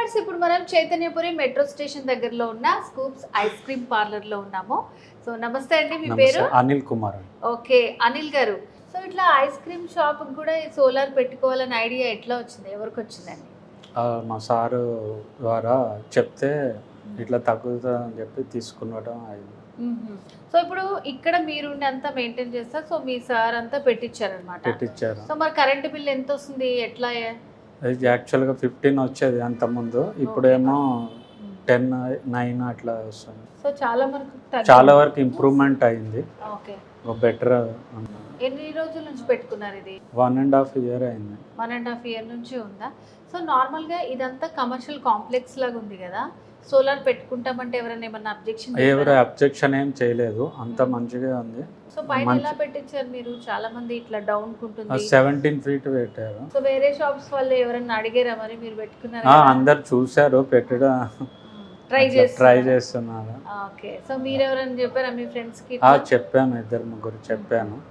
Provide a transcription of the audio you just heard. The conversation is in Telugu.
వ్యూవర్స్ ఇప్పుడు మనం చైతన్యపురి మెట్రో స్టేషన్ దగ్గరలో ఉన్న స్కూప్స్ ఐస్ క్రీమ్ పార్లర్ లో ఉన్నాము. సో నమస్తే అండి, మీ పేరు? అనిల్ కుమార్. ఓకే, అనిల్ గారు. సో ఇట్లా ఐస్ క్రీమ్ షాప్ కూడా ఈ సోలార్ పెట్టుకోవాలని ఐడియా ఎట్లా వచ్చింది, ఎవరికి వచ్చిందండి? మా సారు ద్వారా చెప్తే ఇట్లా తగ్గుతుందని చెప్పి తీసుకునడం అయింది. సో ఇప్పుడు ఇక్కడ మీరు అంతా మెయింటైన్ చేస్తారు, సో మీ సార్ అంతా పెట్టించారనమాట. పెట్టించారు. సో మరి కరెంట్ బిల్ ఎంత వస్తుంది, ఎట్లా? ఇది యాక్చువల్గా 15 వచ్చేది అంతకుముందు, ఇప్పుడేమో 10, 9 అట్లా వస్తుంది. సో చాలా వరకు ఇంప్రూవ్మెంట్ అయింది. Okay, better. ఎన్ని రోజుల నుంచి పెట్టుకున్నారు ఇది? 1.5 ఇయర్ అయింది. 1.5 ఇయర్ నుంచి ఉందా? సో నార్మల్గా ఇదంతా కమర్షియల్ కాంప్లెక్స్ లాగా ఉంది కదా, సోలార్ పెట్టుకుంటామంటే ఎవరైనా ఏమన్నా అబ్జెక్షన్? ఎవరు అబ్జెక్షన్ ఏం చేయలేదు, అంత మంచిగా ఉంది. సో పైన ఎలా పెట్టించారు మీరు? చాలా మంది ఇట్లా డౌన్ కుంటుంది. 17 feet పెట్టారు. సో వేరే షాప్స్ వాళ్ళు ఎవరైనా అడిగారా మరి, మీరు పెట్టుకున్నారా? అందరు చూసారు, పెట్టడం ట్రై చేస్తున్నారు. ఓకే, సో మీరు ఎవరైనా చెప్పారా మీ ఫ్రెండ్స్ కి? చెప్పాను, 2-3 చెప్పాను.